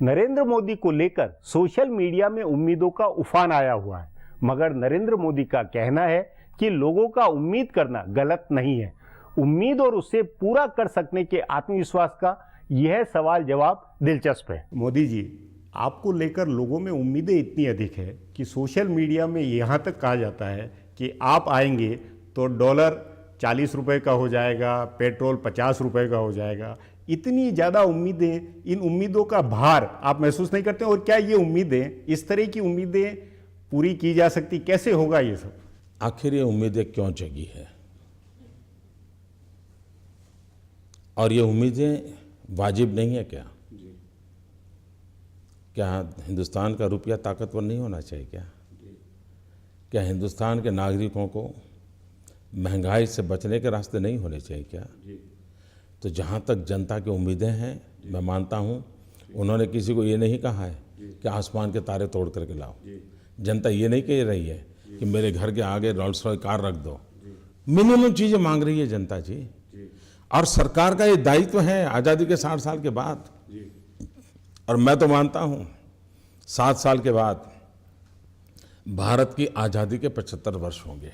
नरेंद्र मोदी को लेकर social media में उम्मीदों का उफान आया हुआ है, मगर नरेंद्र मोदी का कहना है कि लोगों का उम्मीद करना गलत नहीं है। उम्मीद और उसे पूरा कर सकने के आत्मविश्वास का यह सवाल जवाब दिलचस्प है। मोदी जी, आपको लेकर लोगों में उम्मीदें इतनी अधिक है कि सोशल मीडिया में यहाँ तक कहा जाता है कि आप आएंगे तो डॉलर 40 रुपए का हो जाएगा, पेट्रोल 50 रुपए का हो जाएगा। इतनी ज़्यादा उम्मीदें, इन उम्मीदों का भार आप महसूस नहीं करते? और क्या ये उम्मीदें, इस तरह की उम्मीदें पूरी की जा सकती? कैसे होगा ये सब? आखिर ये उम्मीदें क्यों जगी है और ये उम्मीदें वाजिब नहीं है क्या? क्या हिंदुस्तान का रुपया ताकतवर नहीं होना चाहिए क्या? क्या हिंदुस्तान के नागरिकों को महंगाई से बचने के रास्ते नहीं होने चाहिए क्या? तो जहाँ तक जनता की उम्मीदें हैं, मैं मानता हूँ उन्होंने किसी को ये नहीं कहा है कि आसमान के तारे तोड़ करके लाओ। जनता ये नहीं कह रही है कि मेरे घर के आगे रोल्स रॉयस कार रख दो। मिनिमम चीज़ें मांग रही है जनता जी। और सरकार का ये दायित्व है आज़ादी के 60 साल के बाद। और मैं तो मानता हूँ 7 साल के बाद भारत की आज़ादी के 75 वर्ष होंगे।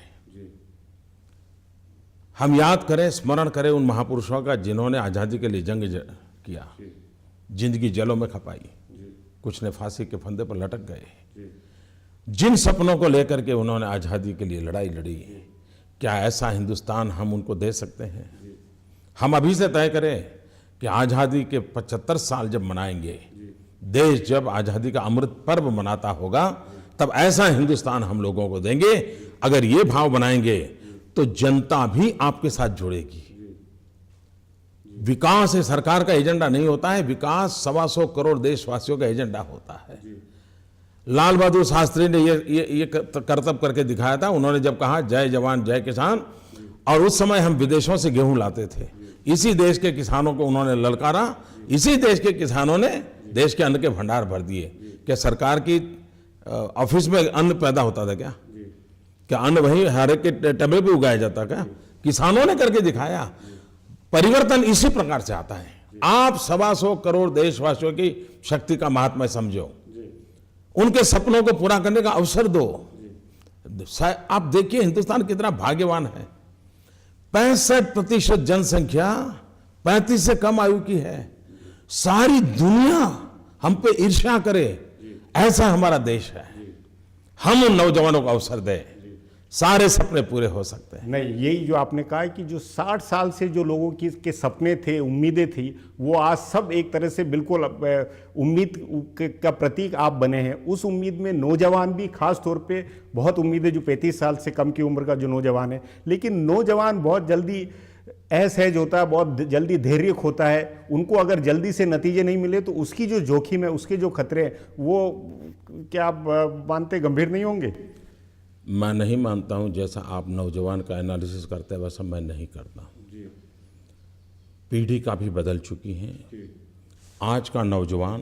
हम याद करें, स्मरण करें उन महापुरुषों का जिन्होंने आज़ादी के लिए जंग किया, जिंदगी जलों में खपाई, कुछ ने फांसी के फंदे पर लटक गए। जिन सपनों को लेकर के उन्होंने आज़ादी के लिए लड़ाई लड़ी, क्या ऐसा हिंदुस्तान हम उनको दे सकते हैं? हम अभी से तय करें कि आज़ादी के 75 साल जब मनाएंगे, देश जब आज़ादी का अमृत पर्व मनाता होगा, तब ऐसा हिंदुस्तान हम लोगों को देंगे। अगर ये भाव बनाएंगे तो जनता भी आपके साथ जुड़ेगी। विकास ये सरकार का एजेंडा नहीं होता है, विकास 125 करोड़ देशवासियों का एजेंडा होता है। लाल बहादुर शास्त्री ने ये करतब करके दिखाया था। उन्होंने जब कहा जय जवान जय किसान, और उस समय हम विदेशों से गेहूं लाते थे, इसी देश के किसानों को उन्होंने ललकारा, इसी देश के किसानों ने देश के अन्न के भंडार भर दिए। क्या सरकार की ऑफिस में अन्न पैदा होता था क्या? क्या अन्न वहीं हर एक के टेबल पे उगाया जाता? क्या किसानों ने करके दिखाया? परिवर्तन इसी प्रकार से आता है। आप 125 करोड़ देशवासियों की शक्ति का महात्मा समझो, उनके सपनों को पूरा करने का अवसर दो। आप देखिए हिंदुस्तान कितना भाग्यवान है। 65% जनसंख्या 35 से कम आयु की है। सारी दुनिया हम पे ईर्ष्या करे, ऐसा हमारा देश है। हम उन नौजवानों को अवसर दें, सारे सपने पूरे हो सकते हैं। नहीं, यही जो आपने कहा है कि जो 60 साल से जो लोगों के सपने थे, उम्मीदें थी, वो आज सब एक तरह से बिल्कुल उम्मीद का प्रतीक आप बने हैं। उस उम्मीद में नौजवान भी, खास तौर पे बहुत उम्मीदें जो 35 साल से कम की उम्र का जो नौजवान है, लेकिन नौजवान बहुत जल्दी असहज होता है, बहुत जल्दी धैर्य खोता है। उनको अगर जल्दी से नतीजे नहीं मिले तो उसकी जो जोखिम है, उसके जो खतरे हैं, वो क्या आप मानते गंभीर नहीं होंगे? मैं नहीं मानता हूं। जैसा आप नौजवान का एनालिसिस करते हैं वैसा मैं नहीं करता हूं। पीढ़ी काफ़ी बदल चुकी है। आज का नौजवान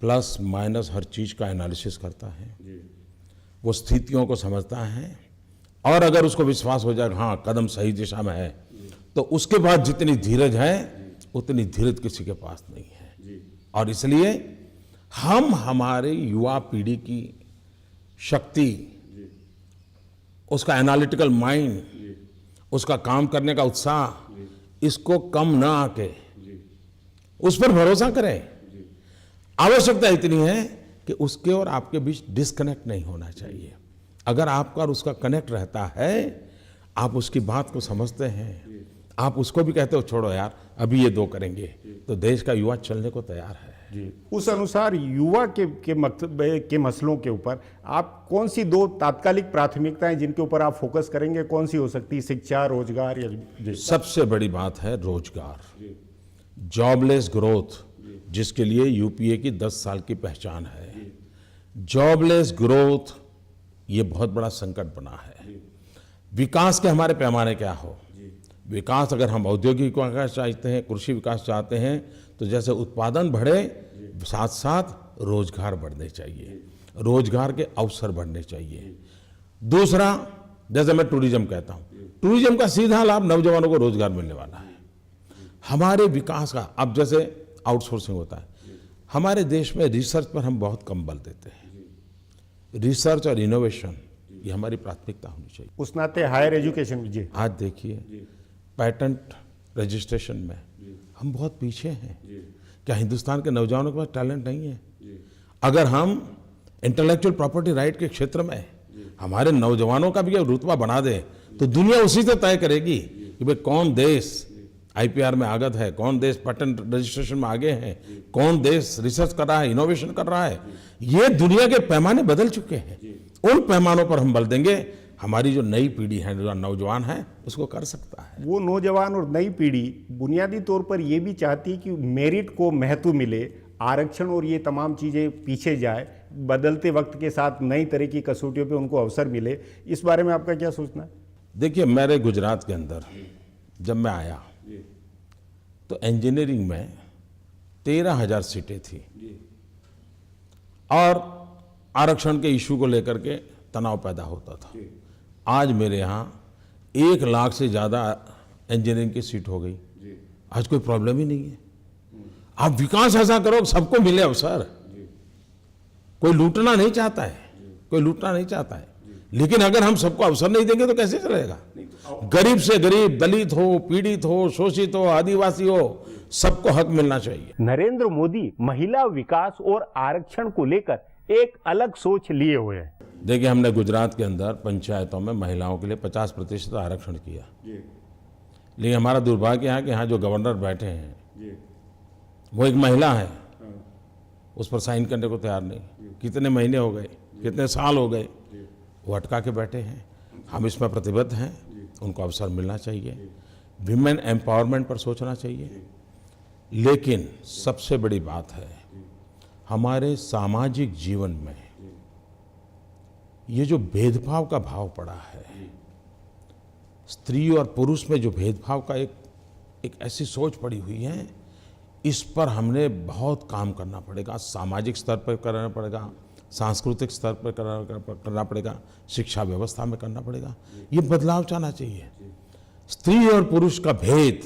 प्लस माइनस हर चीज़ का एनालिसिस करता है, वो स्थितियों को समझता है, और अगर उसको विश्वास हो जाए हाँ कदम सही दिशा में है, तो उसके बाद जितनी धीरज है उतनी धीरज किसी के पास नहीं है। और इसलिए हम हमारे युवा पीढ़ी की शक्ति, उसका एनालिटिकल माइंड, उसका काम करने का उत्साह, इसको कम ना आके उस पर भरोसा करें। आवश्यकता इतनी है कि उसके और आपके बीच डिस्कनेक्ट नहीं होना चाहिए। अगर आपका और उसका कनेक्ट रहता है, आप उसकी बात को समझते हैं, आप उसको भी कहते हो छोड़ो यार अभी ये 2 करेंगे, तो देश का युवा चलने को तैयार है। जी, उस अनुसार युवा के मसलों के ऊपर आप कौन सी 2 तात्कालिक प्राथमिकताएं जिनके ऊपर आप फोकस करेंगे, कौन सी हो सकती है? शिक्षा, रोजगार या? सबसे बड़ी बात है रोजगार, जॉबलेस ग्रोथ, जिसके लिए यूपीए की 10 साल की पहचान है। जॉबलेस ग्रोथ ये बहुत बड़ा संकट बना है। विकास के हमारे पैमाने क्या हो? विकास अगर हम औद्योगिक विकास चाहते हैं, कृषि विकास चाहते हैं, तो जैसे उत्पादन बढ़े, साथ साथ रोजगार बढ़ने चाहिए, रोजगार के अवसर बढ़ने चाहिए। दूसरा, जैसे मैं टूरिज्म कहता हूँ, टूरिज्म का सीधा लाभ नौजवानों को रोजगार मिलने वाला है। हमारे विकास का, अब जैसे आउटसोर्सिंग होता है, हमारे देश में रिसर्च पर हम बहुत कम बल देते हैं। रिसर्च और इनोवेशन ये हमारी प्राथमिकता होनी चाहिए। उस नाते हायर एजुकेशन जी, आज देखिए पेटेंट रजिस्ट्रेशन में हम बहुत पीछे हैं। क्या हिंदुस्तान के नौजवानों के पास टैलेंट नहीं है? अगर हम इंटेलेक्चुअल प्रॉपर्टी राइट के क्षेत्र में हमारे नौजवानों का भी रुतबा बना दें तो दुनिया उसी से तय करेगी कि भाई कौन देश आईपीआर में आगत है, कौन देश पेटेंट रजिस्ट्रेशन में आगे है, कौन देश रिसर्च कर रहा है, इनोवेशन कर रहा है। ये दुनिया के पैमाने बदल चुके हैं। उन पैमानों पर हम बल देंगे, हमारी जो नई पीढ़ी है, जो नौजवान है, उसको कर सकता है। वो नौजवान और नई पीढ़ी बुनियादी तौर पर ये भी चाहती है कि मेरिट को महत्व मिले, आरक्षण और ये तमाम चीज़ें पीछे जाए, बदलते वक्त के साथ नई तरह की कसौटियों पे उनको अवसर मिले। इस बारे में आपका क्या सोचना है? देखिए, मेरे गुजरात के अंदर जब मैं आया तो इंजीनियरिंग में 13,000 सीटें थी और आरक्षण के इशू को लेकर के तनाव पैदा होता था। आज मेरे यहाँ 1 लाख से ज़्यादा इंजीनियरिंग की सीट हो गई। आज कोई प्रॉब्लम ही नहीं है। आप विकास ऐसा करो सबको मिले अवसर। कोई लूटना नहीं चाहता है, कोई लूटना नहीं चाहता है, लेकिन अगर हम सबको अवसर नहीं देंगे तो कैसे चलेगा? गरीब से गरीब, दलित हो, पीड़ित हो, शोषित हो, आदिवासी हो, सबको हक मिलना चाहिए। नरेंद्र मोदी महिला विकास और आरक्षण को लेकर एक अलग सोच लिए हुए हैं। देखिए, हमने गुजरात के अंदर पंचायतों में महिलाओं के लिए 50% आरक्षण किया, लेकिन हमारा दुर्भाग्य है कि यहाँ जो गवर्नर बैठे हैं वो एक महिला है, उस पर साइन करने को तैयार नहीं। कितने महीने हो गए, कितने साल हो गए, वो अटका के बैठे हैं। हम इसमें प्रतिबद्ध हैं, उनको अवसर मिलना चाहिए। विमेन एम्पावरमेंट पर सोचना चाहिए। लेकिन सबसे बड़ी बात है, हमारे सामाजिक जीवन में ये जो भेदभाव का भाव पड़ा है, स्त्री और पुरुष में जो भेदभाव का एक ऐसी सोच पड़ी हुई है, इस पर हमने बहुत काम करना पड़ेगा। सामाजिक स्तर पर करना पड़ेगा, सांस्कृतिक स्तर पर करना पड़ेगा, शिक्षा व्यवस्था में करना पड़ेगा। ये बदलाव चाहना चाहिए। स्त्री और पुरुष का भेद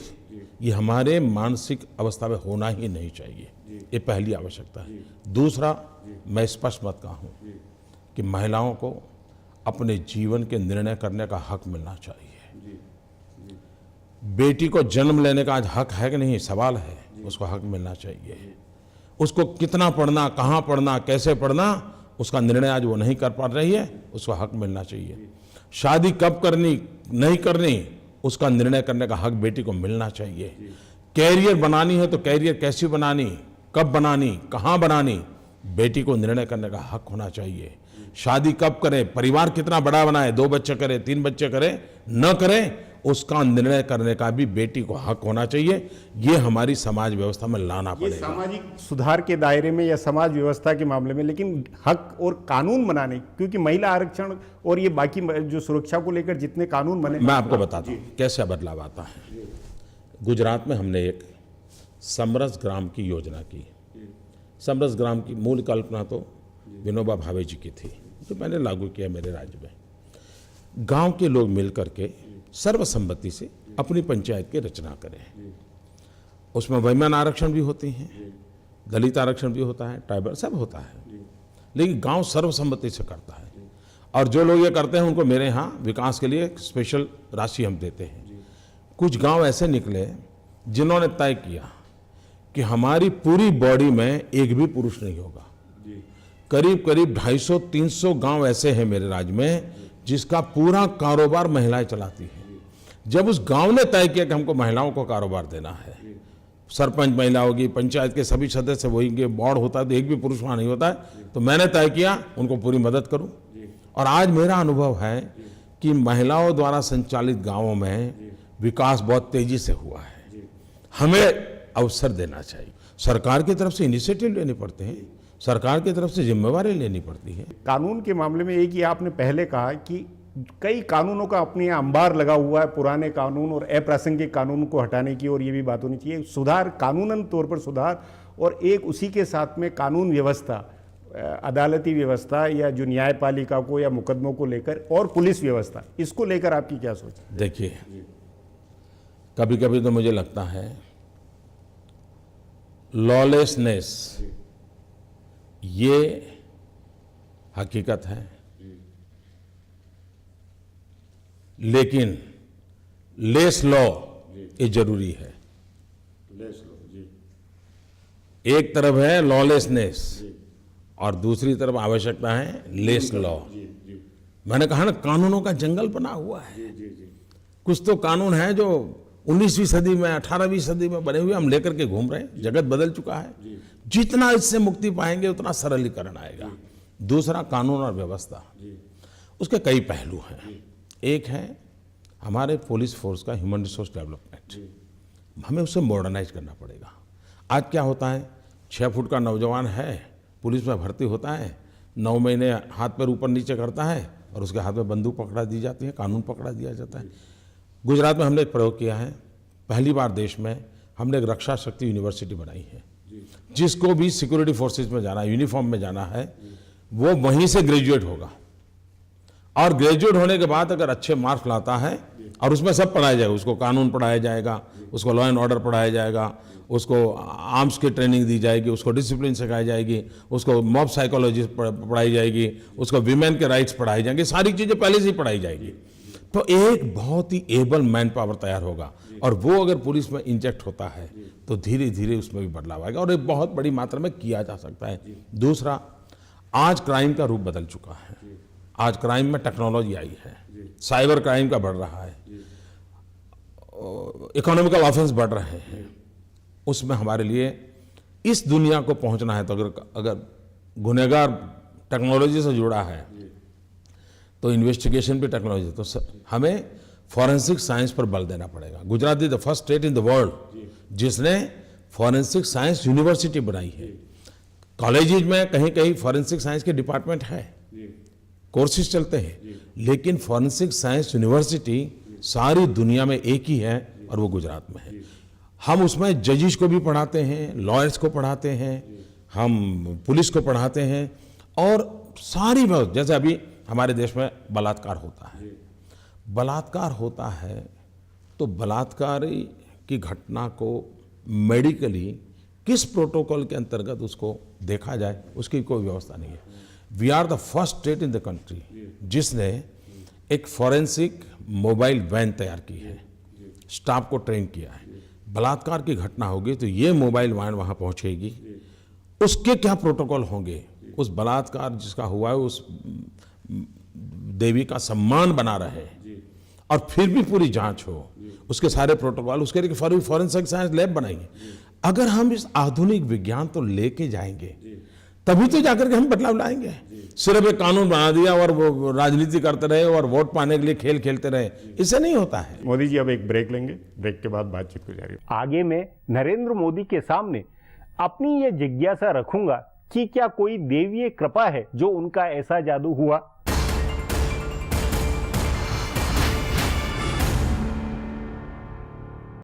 ये हमारे मानसिक अवस्था में होना ही नहीं चाहिए। ये पहली आवश्यकता है। दूसरा, मैं स्पष्ट मत कहूँ कि महिलाओं को अपने जीवन के निर्णय करने का हक मिलना चाहिए। बेटी को जन्म लेने का आज हक है कि नहीं, सवाल है। उसको हक मिलना चाहिए। उसको कितना पढ़ना, कहाँ पढ़ना, कैसे पढ़ना, उसका निर्णय आज वो नहीं कर पा रही है, उसको हक मिलना चाहिए। शादी कब करनी, नहीं करनी, उसका निर्णय करने का हक बेटी को मिलना चाहिए। कैरियर बनानी है तो कैरियर कैसी बनानी, कब बनानी, कहाँ बनानी, बेटी को निर्णय करने का हक होना चाहिए। शादी कब करें, परिवार कितना बड़ा बनाए, 2 बच्चे करें, 3 बच्चे करें, न करें, उसका निर्णय करने का भी बेटी को हक होना चाहिए। ये हमारी समाज व्यवस्था में लाना पड़ेगा। ये सामाजिक सुधार के दायरे में या समाज व्यवस्था के मामले में, लेकिन हक और कानून बनाने, क्योंकि महिला आरक्षण और ये बाकी जो सुरक्षा को लेकर जितने कानून बने, मैं आपको बताता हूँ कैसे बदलाव आता है। गुजरात में हमने एक समरस ग्राम की योजना की। समरस ग्राम की मूल कल्पना तो विनोबा भावे जी की थी, जो मैंने लागू किया मेरे राज्य में। गांव के लोग मिलकर के सर्वसम्मति से अपनी पंचायत की रचना करें। उसमें वैमन आरक्षण भी होते हैं, दलित आरक्षण भी होता है, ट्राइबल सब होता है, लेकिन गांव सर्वसम्मति से करता है। और जो लोग ये करते हैं उनको मेरे यहाँ विकास के लिए स्पेशल राशि हम देते हैं। कुछ गांव ऐसे निकले जिन्होंने तय किया कि हमारी पूरी बॉडी में एक भी पुरुष नहीं होगा। करीब करीब 250-300 गांव ऐसे हैं मेरे राज्य में जिसका पूरा कारोबार महिलाएं चलाती हैं। जब उस गांव ने तय किया कि हमको महिलाओं को कारोबार देना है, सरपंच महिला होगी, पंचायत के सभी सदस्य वही, बोर्ड होता है तो एक भी पुरुष वहाँ नहीं होता है, तो मैंने तय किया उनको पूरी मदद करूं। और आज मेरा अनुभव है कि महिलाओं द्वारा संचालित गाँवों में विकास बहुत तेजी से हुआ है। हमें अवसर देना चाहिए। सरकार की तरफ से इनिशिएटिव लेने पड़ते हैं, सरकार की तरफ से जिम्मेवारी लेनी पड़ती है। कानून के मामले में एक ही आपने पहले कहा कि कई कानूनों का अपने यहाँ अंबार लगा हुआ है, पुराने कानून और अप्रासंगिक कानून को हटाने की, और ये भी बात होनी चाहिए। सुधार, कानूनन तौर पर सुधार, और एक उसी के साथ में कानून व्यवस्था, अदालती व्यवस्था या जो न्यायपालिका को या मुकदमों को लेकर, और पुलिस व्यवस्था, इसको लेकर आपकी क्या सोच है? देखिए, कभी कभी तो मुझे लगता है लॉलेसनेस ये हकीकत है, लेकिन लेस लॉ ये जरूरी है। एक तरफ है लॉलेसनेस और दूसरी तरफ आवश्यकता है लेस लॉ। मैंने कहा ना, कानूनों का जंगल बना हुआ है। कुछ तो कानून है जो 19वीं सदी में 18वीं सदी में बने हुए हम लेकर के घूम रहे हैं। जगत बदल चुका है। जितना इससे मुक्ति पाएंगे उतना सरलीकरण आएगा। दूसरा, कानून और व्यवस्था, उसके कई पहलू हैं। एक है हमारे पुलिस फोर्स का ह्यूमन रिसोर्स डेवलपमेंट, हमें उसे मॉडर्नाइज करना पड़ेगा। आज क्या होता है, 6 फुट का नौजवान है, पुलिस में भर्ती होता है, 9 महीने हाथ पैर ऊपर नीचे करता है और उसके हाथ में बंदूक पकड़ा दी जाती है, कानून पकड़ा दिया जाता है। गुजरात में हमने एक प्रयोग किया है, पहली बार देश में हमने एक रक्षा शक्ति यूनिवर्सिटी बनाई है। जिसको भी सिक्योरिटी फोर्सेज में जाना है, यूनिफॉर्म में जाना है, वो वहीं से ग्रेजुएट होगा और ग्रेजुएट होने के बाद अगर अच्छे मार्क्स लाता है और उसमें सब पढ़ाया जाएगा, उसको कानून पढ़ाया जाएगा, उसको लॉ एंड ऑर्डर पढ़ाया जाएगा, उसको आर्म्स की ट्रेनिंग दी जाएगी, उसको डिसिप्लिन सिखाई जाएगी, उसको मॉब साइकोलॉजी पढ़ाई जाएगी, उसको विमेन के राइट्स पढ़ाई जाएंगे, सारी चीज़ें पहले से ही पढ़ाई जाएगी। तो एक बहुत ही एबल मैन पावर तैयार होगा और वो अगर पुलिस में इंजेक्ट होता है तो धीरे धीरे उसमें भी बदलाव आएगा और एक बहुत बड़ी मात्रा में किया जा सकता है। दूसरा, आज क्राइम का रूप बदल चुका है। आज क्राइम में टेक्नोलॉजी आई है, साइबर क्राइम का बढ़ रहा है, इकोनॉमिकल ऑफेंस बढ़ रहे हैं। उसमें हमारे लिए इस दुनिया को पहुंचना है तो अगर गुनहगार टेक्नोलॉजी से जुड़ा है तो इन्वेस्टिगेशन भी टेक्नोलॉजी, तो हमें फॉरेंसिक साइंस पर बल देना पड़ेगा। Gujarat is the first state in the world जिसने फॉरेंसिक साइंस यूनिवर्सिटी बनाई है। कॉलेजेज में कहीं कहीं फॉरेंसिक साइंस के डिपार्टमेंट है, कोर्सेज चलते हैं, लेकिन फॉरेंसिक साइंस यूनिवर्सिटी सारी दुनिया में एक ही है और वो गुजरात में है। हम उसमें जजिस को भी पढ़ाते हैं, लॉयर्स को पढ़ाते हैं, हम पुलिस को पढ़ाते हैं और सारी व्यवस्था, जैसे अभी हमारे देश में बलात्कार होता है तो बलात्कार की घटना को मेडिकली किस प्रोटोकॉल के अंतर्गत उसको देखा जाए, उसकी कोई व्यवस्था नहीं है। We are the first state in the country जिसने एक फॉरेंसिक मोबाइल वैन तैयार की है, स्टाफ को ट्रेन किया है। बलात्कार की घटना होगी तो ये मोबाइल वैन वहाँ पहुँचेगी, उसके क्या प्रोटोकॉल होंगे, उस बलात्कार जिसका हुआ है उस देवी का सम्मान बना रहे और फिर भी पूरी जांच हो, उसके सारे प्रोटोकॉल, उसके लिए फॉरेंसिक साइंस लैब बनाई है। अगर हम इस आधुनिक विज्ञान तो लेके जाएंगे तभी तो जाकर के हम बदलाव लाएंगे। सिर्फ एक कानून बना दिया और वो राजनीति करते रहे और वोट पाने के लिए खेल खेलते रहे, इससे नहीं होता है। मोदी जी अब एक ब्रेक लेंगे, ब्रेक के बाद बातचीत को जारी। आगे मैं नरेंद्र मोदी के सामने अपनी ये जिज्ञासा रखूंगा कि क्या कोई देवीय कृपा है जो उनका ऐसा जादू हुआ